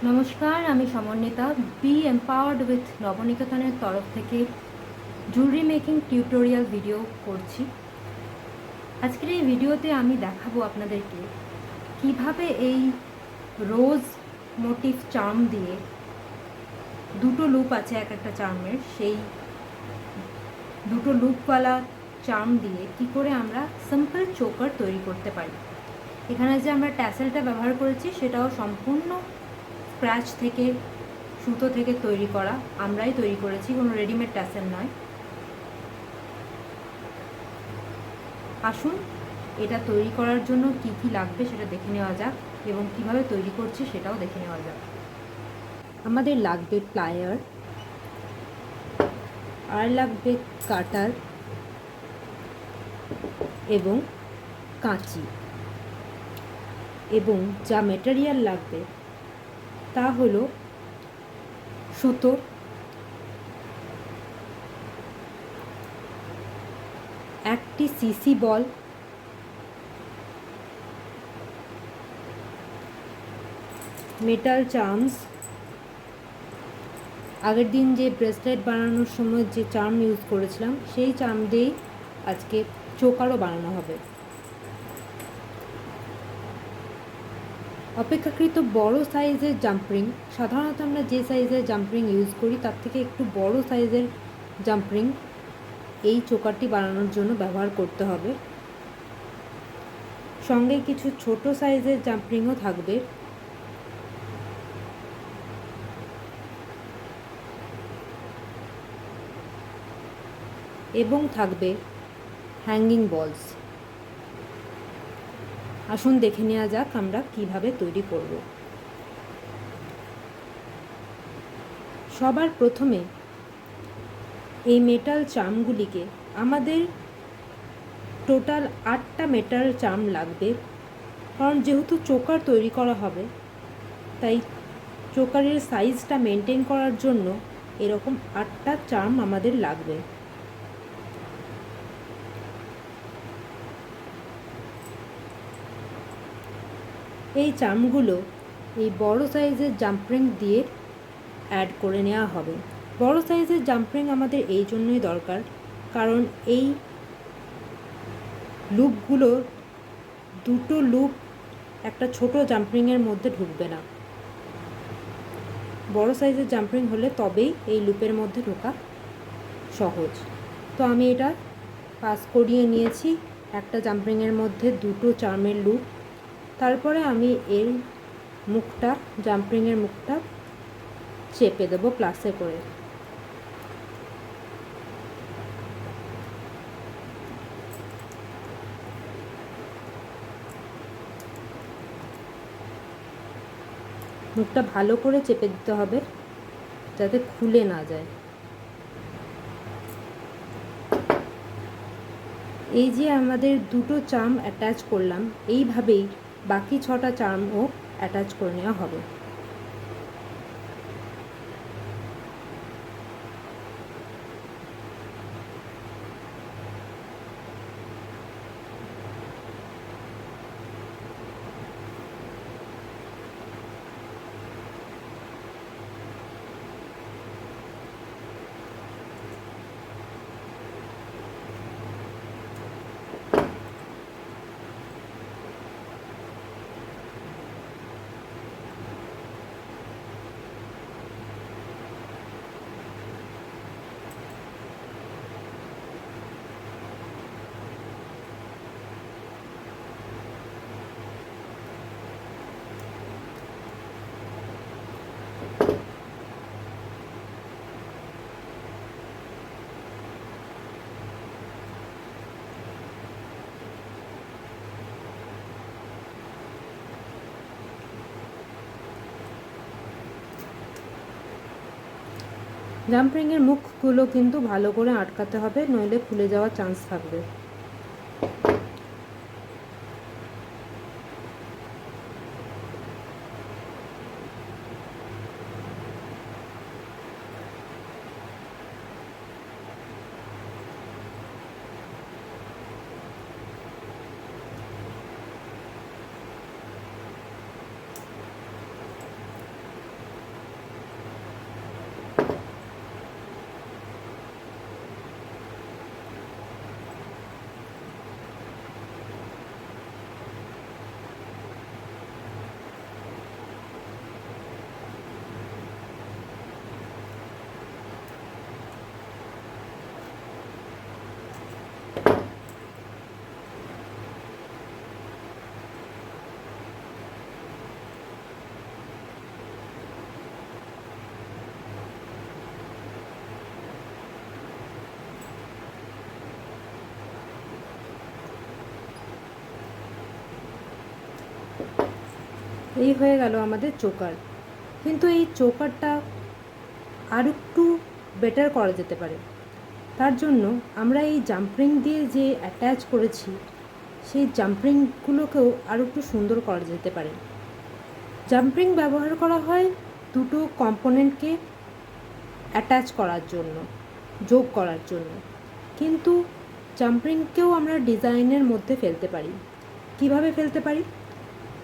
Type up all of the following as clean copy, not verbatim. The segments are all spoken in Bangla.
নমস্কার, আমি সমন্বিতা। বি এম্পাওয়ার্ড উইথ নবনিকেতনের তরফ থেকে জুয়েলারি মেকিং টিউটোরিয়াল ভিডিও করছি। আজকের এই ভিডিওতে আমি দেখাবো আপনাদেরকে কিভাবে এই রোজ মোটিভ চার্ম দিয়ে দুটো লুপ আছে এক একটা চার্মের, সেই দুটো লুপওয়ালা চার্ম দিয়ে কি করে আমরা সিম্পল চোকার তৈরি করতে পারি। এখানে যে আমরা ট্যাসেলটা ব্যবহার করেছি সেটাও সম্পূর্ণ স্ক্র্যাচ থেকে, সুতো থেকে তৈরি করা, আমরাই তৈরি করেছি, কোনো রেডিমেড ট্যাসেল নয়। আসুন এটা তৈরি করার জন্য কি কি লাগবে সেটা দেখে নেওয়া যাক এবং কিভাবে তৈরি করছি সেটাও দেখে নেওয়া যাক। আমাদের লাগবে প্লায়ার, আর লাগবে কাটার এবং কাঁচি, এবং যা মেটেরিয়াল লাগবে তা হলো সুতো, একটি সিসি বল, মেটাল চার্মস, আগের দিন যে ব্রেসলেট বানানোর সময় যে চার্ম ইউজ করেছিলাম সেই চার্ম দিয়েই আজকে চোকারও বানানো হবে। অপেক্ষাকৃত বড় সাইজের জাম্পরিং, সাধারণত আমরা যে সাইজের জাম্পরিং ইউজ করি তার থেকে একটু বড় সাইজের জাম্পরিং এই চোকারটি বানানোর জন্য ব্যবহার করতে হবে। সঙ্গে কিছু ছোট সাইজের জাম্পরিংও থাকবে। এবং থাকবে হ্যাঙ্গিং বলস। আসুন দেখে নেওয়া যাক আমরা কিভাবে তৈরি করব। সবার প্রথমে এই মেটাল চার্মগুলিকে, আমাদের টোটাল 8টা মেটাল চার্ম লাগবে, কারণ যেহেতু চোকার তৈরি করা হবে তাই চোকারের সাইজটা মেনটেন করার জন্য এরকম 8টা চার্ম আমাদের লাগবে। এই চার্মগুলো এই বড় সাইজের জাম্পরিং দিয়ে অ্যাড করে নেওয়া হবে। বড় সাইজের জাম্পরিং আমাদের এই জন্যই দরকার, কারণ এই লুপগুলো, দুটো লুপ একটা ছোট জাম্পরিংয়ের মধ্যে ঢুকবে না। বড় সাইজের জাম্পরিং হলে তবেই এই লুপের মধ্যে ঢোকা সহজ। তো আমি এটা পাস করিয়ে নিয়েছি একটা জাম্পরিংয়ের মধ্যে দুটো চার্মের লুপ। তারপরে আমি এর মুখটা, জাম্পরিংয়ের মুখটা চেপে দেবো প্লাসে করে। মুখটা ভালো করে চেপে দিতে হবে যাতে খুলে না যায়। এই যে আমাদের দুটো চার্ম অ্যাটাচ করলাম, এইভাবেই বাকি 6টা চার্মও অ্যাটাচ করে নেওয়া হবে। জাম্পরিংয়ের মুখগুলো কিন্তু ভালো করে আটকাতে হবে, নইলে খুলে যাওয়ার চান্স থাকবে। এই হয়ে গেল আমাদের চোকার। কিন্তু এই চোকারটা আর একটু বেটার করা যেতে পারে। তার জন্য আমরা এই জাম্পরিং দিয়ে যে অ্যাটাচ করেছি সেই জাম্পরিংগুলোকেও আরও একটু সুন্দর করা যেতে পারে। জাম্পরিং ব্যবহার করা হয় দুটো কম্পোনেন্টকে অ্যাটাচ করার জন্য, যোগ করার জন্য, কিন্তু জাম্পরিংকেও আমরা ডিজাইনের মধ্যে ফেলতে পারি। কিভাবে ফেলতে পারি?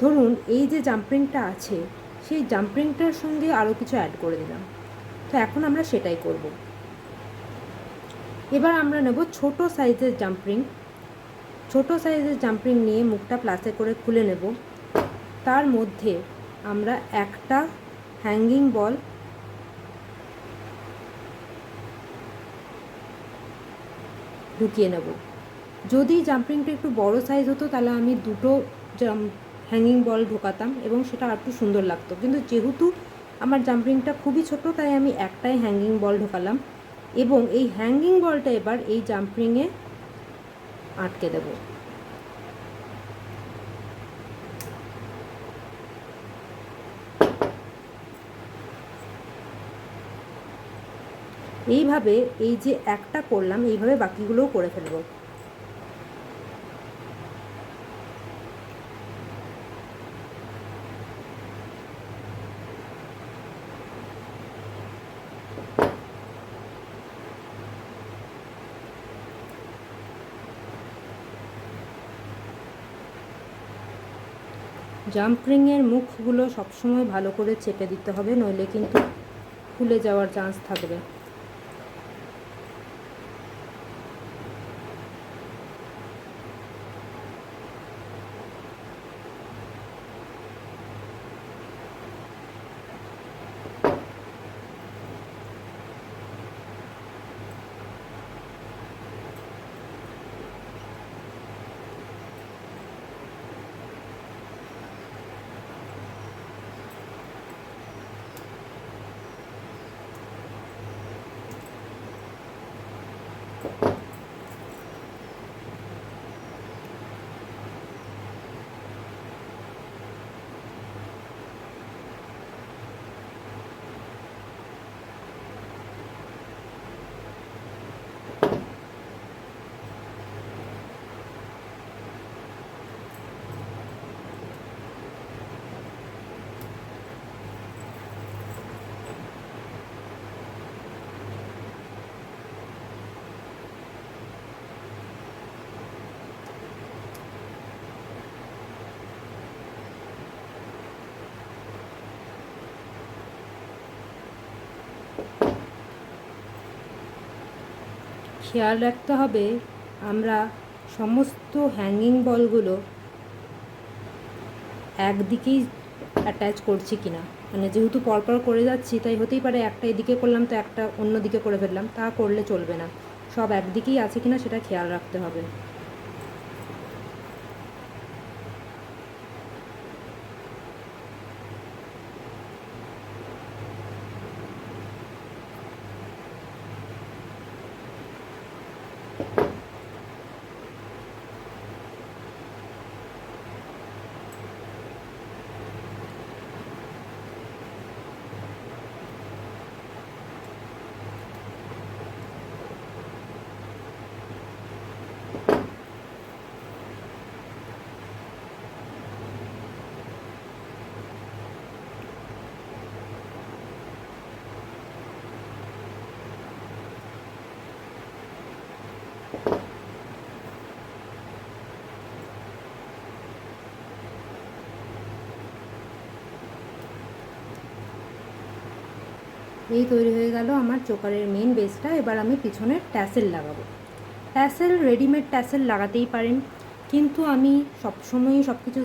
ধরুন এই যে জাম্পরিংটা আছে সেই জাম্পরিংটার সঙ্গে আরও কিছু অ্যাড করে দিলাম। তো এখন আমরা সেটাই করব। এবার আমরা নেব ছোট সাইজের জাম্পরিং। ছোট সাইজের জাম্পরিং নিয়ে মুখটা প্লাসে করে খুলে নেব। তার মধ্যে আমরা একটা হ্যাঙ্গিং বল ঢুকিয়ে নেব। যদি জাম্পরিংটা একটু বড় সাইজ হতো তাহলে আমি দুটো হ্যাঙ্গিং বল ঢোকাতাম এবং সেটা আর একটু সুন্দর লাগতো, কিন্তু যেহেতু আমার জাম্পরিংটা খুবই ছোট তাই আমি একটাই হ্যাঙ্গিং বল ঢোকালাম এবং এই হ্যাঙ্গিং বলটা এবার এই জাম্পরিংয়ে আটকে দেব। এইভাবে এই যে একটা করলাম এইভাবে বাকিগুলোও করে ফেলবো। জাম্পরিংয়ের মুখগুলো সবসময় ভালো করে চেপে দিতে হবে, নইলে কিন্তু খুলে যাওয়ার চান্স থাকবে। খেয়াল রাখতে হবে আমরা সমস্ত হ্যাঙ্গিং বলগুলো একদিকেই অ্যাটাচ করছি কিনা, মানে যেহেতু পরপর করে যাচ্ছি তাই হতেই পারে একটা এদিকে করলাম তো একটা অন্য দিকে করে ফেললাম, তা করলে চলবে না। সব একদিকেই আছে কিনা সেটা খেয়াল রাখতে হবে। এই তৈরি হয়ে গেল আমার চোকারের মেন বেসটা। এবার আমি পিছনের ট্যাসেল লাগাবো। ট্যাসেল রেডিমেড ট্যাসেল লাগাতেই পারেন, কিন্তু আমি সবসময়ই সব কিছু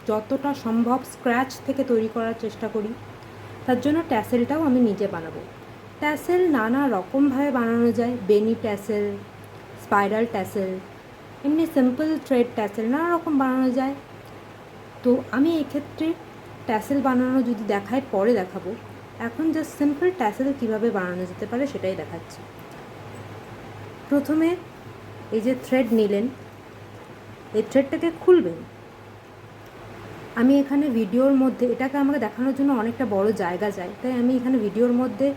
যতটা সম্ভব স্ক্র্যাচ থেকে তৈরি করার চেষ্টা করি। তার জন্য ট্যাসেলটাও আমি নিজে বানাবো। ট্যাসেল নানা রকমভাবে বানানো যায়, বেনি ট্যাসেল, স্পাইরাল ট্যাসেল, এমনি সিম্পল থ্রেড ট্যাসেল, নানা রকম বানানো যায়। তো আমি এক্ষেত্রে ট্যাসেল বানানো যদি দেখায় পরে দেখাবো, এখন জাস্ট সিম্পল ট্যাসেল কীভাবে বানানো যেতে পারে সেটাই দেখাচ্ছি। প্রথমে এই যে থ্রেড নিলেন, এই থ্রেডটাকে খুলবেন, আমি এখানে ভিডিওর মধ্যে এটাকে আমাকে দেখানোর জন্য অনেকটা বড় জায়গা চাই, তাই আমি এখানে ভিডিওর মধ্যে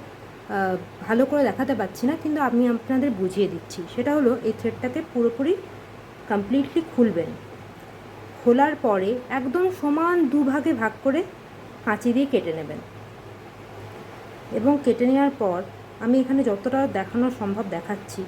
ভালো করে দেখাতে পারছি না, কিন্তু আমি আপনাদের বুঝিয়ে দিচ্ছি। সেটা হলো এই থ্রেডটাকে পুরোপুরি কমপ্লিটলি খুলবেন। খোলার পরে একদম সমান দুভাগে ভাগ করে কাঁচি দিয়ে কেটে নেবেন, এবং কেটে নেওয়ার পর আমি এখানে যতটা দেখানো সম্ভব দেখাচ্ছি।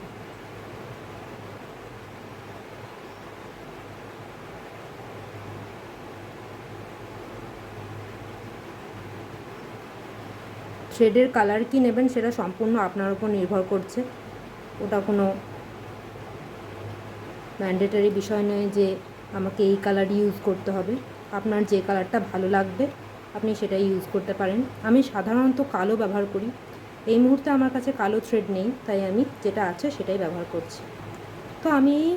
থ্রেডের কালার কি নেবেন সেটা সম্পূর্ণ আপনার উপর নির্ভর করছে, ওটা কোনো ম্যান্ডেটরি বিষয় নয় যে আমাকে এই কালারই ইউজ করতে হবে। আপনার যে কালারটা ভালো লাগবে আপনি সেটাই ইউজ করতে পারেন। আমি সাধারণত কালো ব্যবহার করি, এই মুহূর্তে আমার কাছে কালো থ্রেড নেই, তাই আমি যেটা আছে সেটাই ব্যবহার করছি। তো আমি এই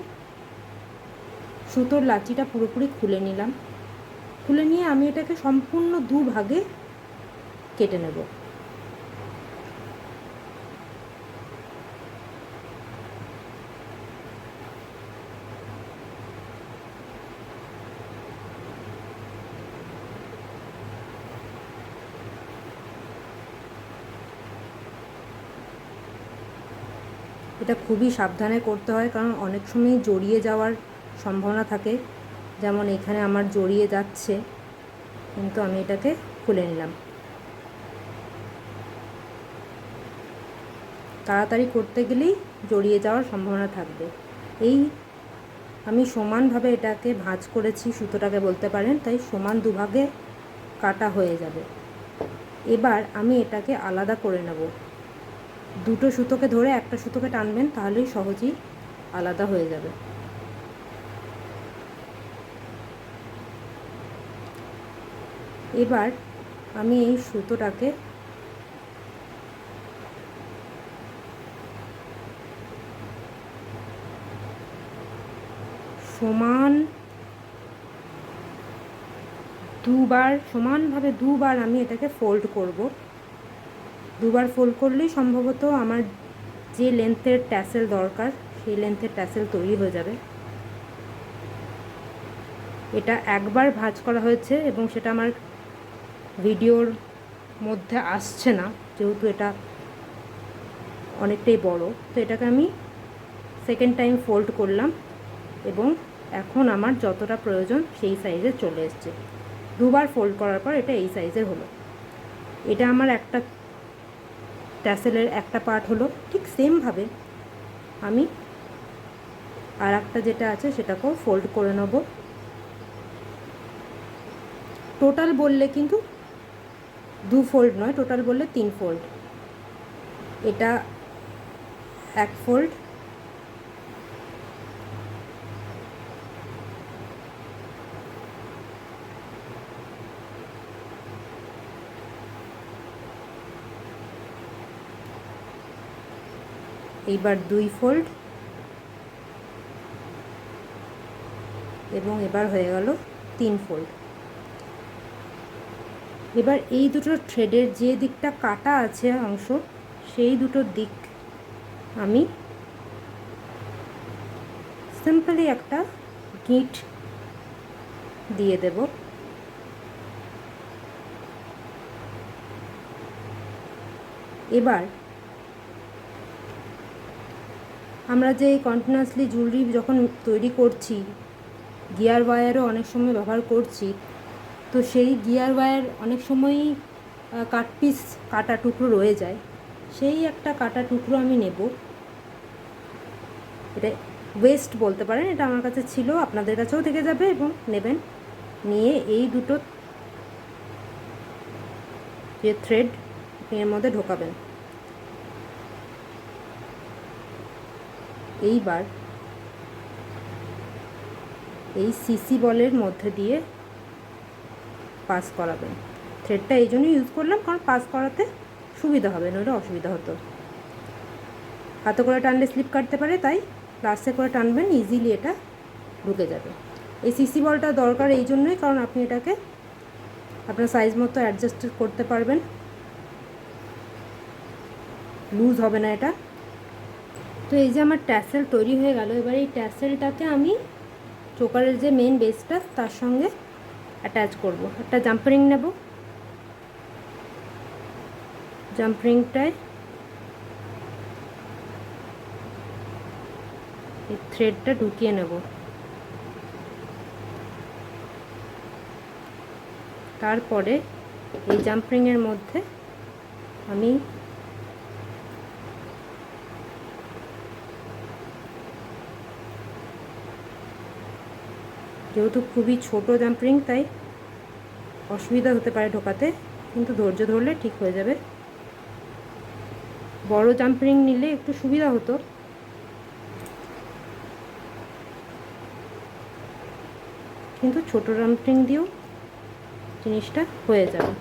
সুতোর লাচিটা পুরোপুরি খুলে নিলাম। খুলে নিয়ে আমি এটাকে সম্পূর্ণ দুভাগে কেটে নেব। এটা খুবই সাবধানে করতে হয়, কারণ অনেক সময় জড়িয়ে যাওয়ার সম্ভাবনা থাকে। যেমন এখানে আমার জড়িয়ে যাচ্ছে, কিন্তু আমি এটাকে খুলে নিলাম। তাড়াতাড়ি করতে গেলেই জড়িয়ে যাওয়ার সম্ভাবনা থাকবে। এই আমি সমানভাবে এটাকে ভাঁজ করেছি, সুতোটাকে বলতে পারেন, তাই সমান দুভাগে কাটা হয়ে যাবে। এবার আমি এটাকে আলাদা করে নেব। দুটো সুতোকে ধরে একটা সুতোকে টানবেন, তাহলেই সহজেই আলাদা হয়ে যাবে। এবার আমি এই সুতোটাকে সমানভাবে দুবার আমি এটাকে ফোল্ড করব। দুবার ফোল্ড করলেই সম্ভবত আমার যে লেন্থের ট্যাসেল দরকার সেই লেন্থের ট্যাসেল তৈরি হয়ে যাবে। এটা একবার ভাঁজ করা হয়েছে এবং সেটা আমার ভিডিওর মধ্যে আসছে না, যেহেতু এটা অনেকটাই বড়। তো এটাকে আমি সেকেন্ড টাইম ফোল্ড করলাম এবং এখন আমার যতটা প্রয়োজন সেই সাইজে চলে এসছে। দুবার ফোল্ড করার পর এটা এই সাইজের হলো। এটা আমার একটা ট্যাসেলের একটা পার্ট হলো। ঠিক সেমভাবে আমি আর একটা যেটা আছে সেটাকেও ফোল্ড করে নেব। টোটাল বললে কিন্তু 2 ফোল্ড নয়, টোটাল বললে 3 ফোল্ড। এটা 1 ফোল্ড, এইবার 2 ফোল্ড, এবং এবার হয়ে গেল 3 ফোল্ড। এবার এই দুটো থ্রেডের যে দিকটা কাটা আছে অংশ, সেই দুটোর দিক আমি সিম্পলি একটা গিঁট দিয়ে দেব। এবার আমরা যে কন্টিনিউয়াসলি জুয়েলারি যখন তৈরি করছি, গিয়ার ওয়্যারও অনেক সময় ব্যবহার করছি, তো সেই গিয়ার ওয়্যার অনেক সময়ই কাটপিস কাটা টুকরো রয়ে যায়। সেই একটা কাটা টুকরো আমি নেব। এটা ওয়েস্ট বলতে পারেন, এটা আমার কাছে ছিল, আপনাদের কাছেও থেকে যাবে, এবং নেবেন। নিয়ে এই দুটো যে থ্রেড এর মধ্যে ঢোকাবেন। এইবার এই সিসি বলের মধ্যে দিয়ে পাস করাবেন। থ্রেডটা এই জন্য ইউজ করলাম কারণ পাস করাতে সুবিধা হবে, নইলে অসুবিধা হতো। হাতে করে টানলে স্লিপ কাটতে পারে, তাই প্লাসে করে টানবেন, ইজিলি এটা ঢুকে যাবে। এই সিসি বলটা দরকার এই জন্যই কারণ আপনি এটাকে আপনার সাইজ মতো অ্যাডজাস্ট করতে পারবেন, লুজ হবে না এটা। তো এই যে আমার ট্যাসেল তৈরি হয়ে গেল। এবার এই ট্যাসেলটাকে আমি চোকারের যে মেন বেসটা তার সঙ্গে অ্যাটাচ করব। একটা জাম্প রিং নেব, জাম্প রিংটায় এই থ্রেডটা ঢুকিয়ে নেব। তারপরে এই জাম্প রিংয়ের মধ্যে আমি যেহেতু খুবই ছোট জাম্প রিং তাই অসুবিধা হতে পারে ঢোকাতে, কিন্তু ধৈর্য ধরলে ঠিক হয়ে যাবে। বড় জাম্প রিং নিলে একটু সুবিধা হতো, কিন্তু ছোট জাম্প রিং দিয়েও জিনিসটা হয়ে যাবে।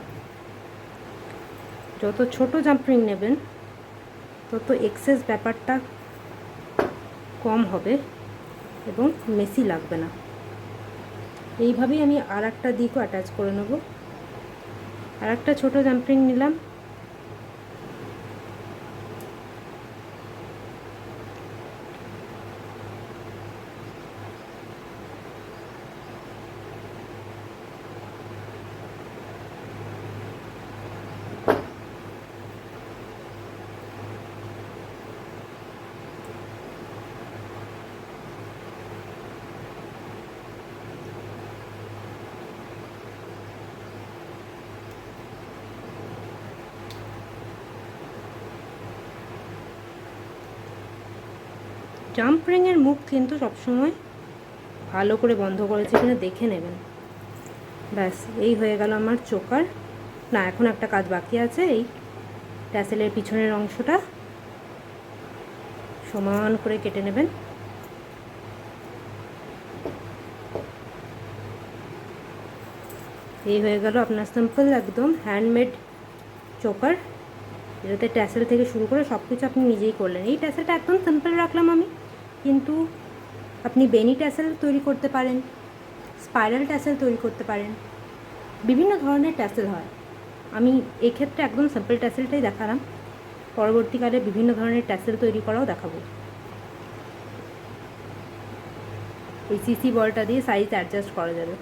যত ছোট জাম্প রিং নেবেন তত এক্সেস ব্যাপারটা কম হবে এবং মেসি লাগবে না। এইভাবেই আমি আর একটা দিকও অ্যাটাচ করে নেব। আর একটা ছোটো জাম্প রিং নিলাম, জাম্প রিংয়ের মুখ কিন্তু সবসময় ভালো করে বন্ধ করেছে কিনা দেখে নেবেন। ব্যাস, এই হয়ে গেল আমার চোকার। না, এখন একটা কাজ বাকি আছে। এই ট্যাসেলের পিছনের অংশটা সমান করে কেটে নেবেন। এই হয়ে গেল আপনার সিম্পল একদম হ্যান্ডমেড চোকার, এটাতে ট্যাসেল থেকে শুরু করে সব কিছু আপনি নিজেই করলেন। এই ট্যাসেলটা একদম সিম্পল রাখলাম আমি, কিন্তু আপনি বেনি ট্যাসেল তৈরি করতে পারেন, স্পাইরাল ট্যাসেল তৈরি করতে পারেন, বিভিন্ন ধরনের ট্যাসেল হয়। আমি এক্ষেত্রে একদম সিম্পল ট্যাসেলটাই দেখালাম, পরবর্তীকালে বিভিন্ন ধরনের ট্যাসেল তৈরি করাও দেখাবো। এই সিসি বলটা দিয়ে সাইজ অ্যাডজাস্ট করা যাবে।